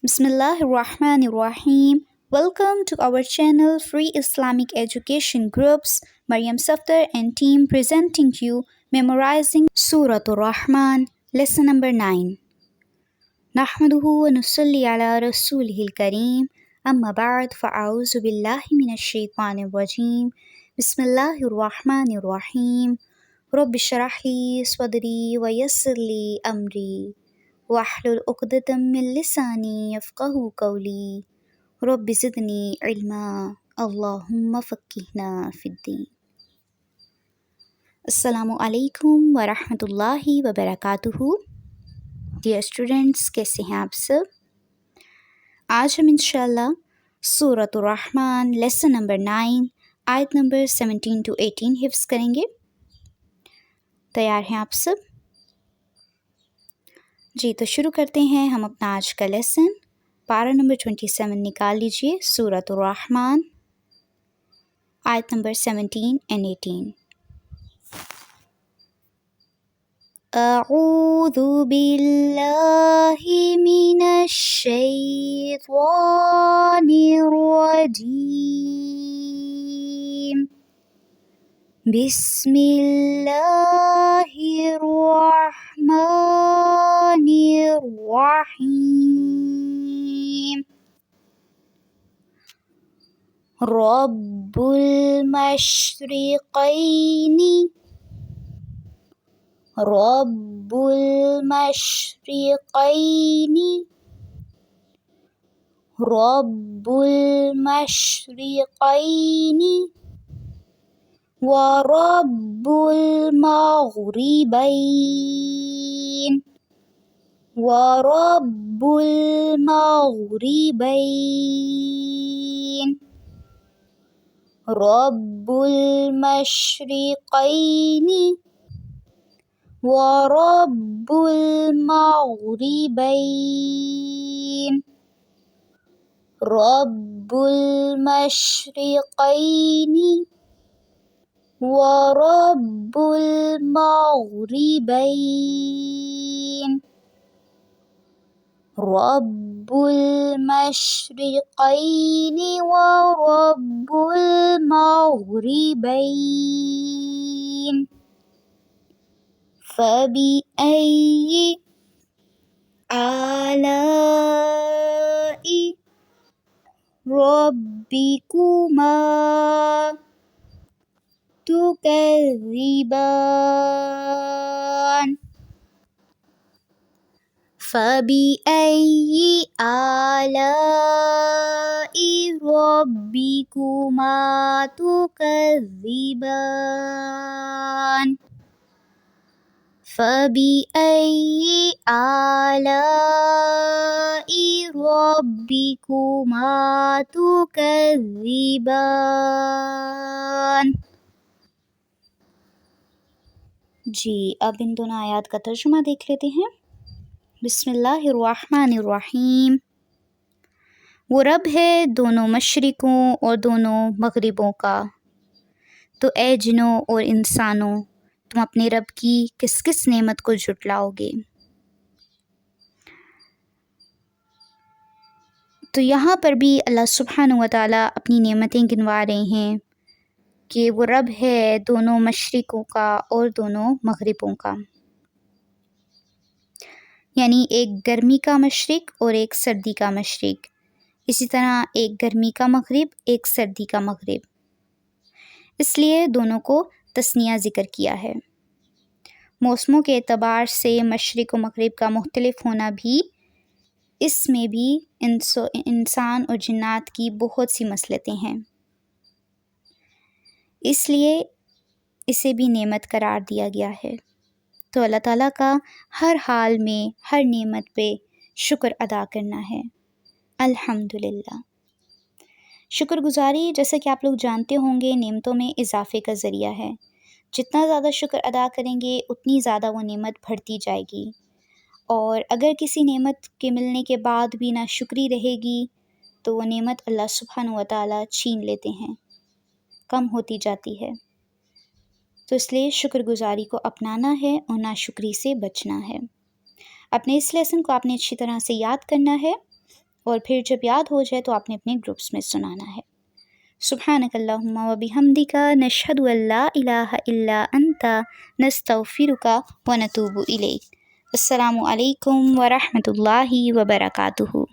Bismillah Rahman Rahim. Welcome to our channel Free Islamic Education Groups, Mariam Safdar and team presenting you Memorizing Surah Rahman, lesson number 9. Nahmaduhu wa nusalli ala rasulihil kareem. Amma ba'd fa'auzu billahi minash shaitanir rajim. Bismillahir Rahmanir Rahim. Rabbi shrah li sadri wa yassir li amri. واحلل عقدة من لساني يفقهوا قولي رب زدني علما اللهم فقهنا في الدين. السلام علیکم ورحمۃ اللہ وبرکاتہ. ڈیئر اسٹوڈینٹس، کیسے ہیں آپ سب؟ آج ہم انشاءاللہ سورۃ الرحمن لیسن نمبر 9 آیت نمبر 17 to 18 حفظ کریں گے. تیار ہیں آپ سب؟ جی تو شروع کرتے ہیں ہم اپنا آج کا لیسن. پارہ نمبر 27 نکال لیجئے. سورۃ الرحمن آیت نمبر 17 and 18. اعوذ باللہ من الشیطان الرجیم. بسم اللہ الرحمن الرحیم. رب المشرقین رب المشرقین رب المشرقین ورب المغربین ورب المغربین. رب المشرقین ورب المغربین رب المشرقین ورب المغربین رب المشرقین ورب المغربین. فبأي آلاء ربكما تكذبان فبأي آلاء ربكما تكذبان فبأي آلاء ربكما تكذبان. جی اب ان دونوں آیات کا ترجمہ دیکھ لیتے ہیں. بسم اللہ الرحمن الرحیم. وہ رب ہے دونوں مشرقوں اور دونوں مغربوں کا. تو اے جنوں اور انسانوں، تم اپنے رب کی کس کس نعمت کو جھٹلاؤ گے؟ تو یہاں پر بھی اللہ سبحانہ و تعالیٰ اپنی نعمتیں گنوا رہے ہیں کہ وہ رب ہے دونوں مشرقوں کا اور دونوں مغربوں کا، یعنی ایک گرمی کا مشرق اور ایک سردی کا مشرق، اسی طرح ایک گرمی کا مغرب ایک سردی کا مغرب. اس لیے دونوں کو تثنیہ ذکر کیا ہے. موسموں کے اعتبار سے مشرق و مغرب کا مختلف ہونا بھی اس میں بھی انسان اور جنات کی بہت سی مصلحتیں ہیں، اس لیے اسے بھی نعمت قرار دیا گیا ہے. تو اللہ تعالیٰ کا ہر حال میں ہر نعمت پہ شکر ادا کرنا ہے. الحمدللہ. شکر گزاری جیسا کہ آپ لوگ جانتے ہوں گے نعمتوں میں اضافے کا ذریعہ ہے. جتنا زیادہ شکر ادا کریں گے اتنی زیادہ وہ نعمت بڑھتی جائے گی، اور اگر کسی نعمت کے ملنے کے بعد بھی نا شکری رہے گی تو وہ نعمت اللہ سبحانہ و تعالیٰ چھین لیتے ہیں، کم ہوتی جاتی ہے. تو اس لیے شکر گزاری کو اپنانا ہے اور ناشکری سے بچنا ہے. اپنے اس لیسن کو آپ نے اچھی طرح سے یاد کرنا ہے اور پھر جب یاد ہو جائے تو آپ نے اپنے گروپس میں سنانا ہے۔ سبحانک اللہم و بحمدک نشہد ان لا الہ الا انت نستغفرک و نتوب الیک۔ السلام علیکم ورحمۃ اللہ وبرکاتہ۔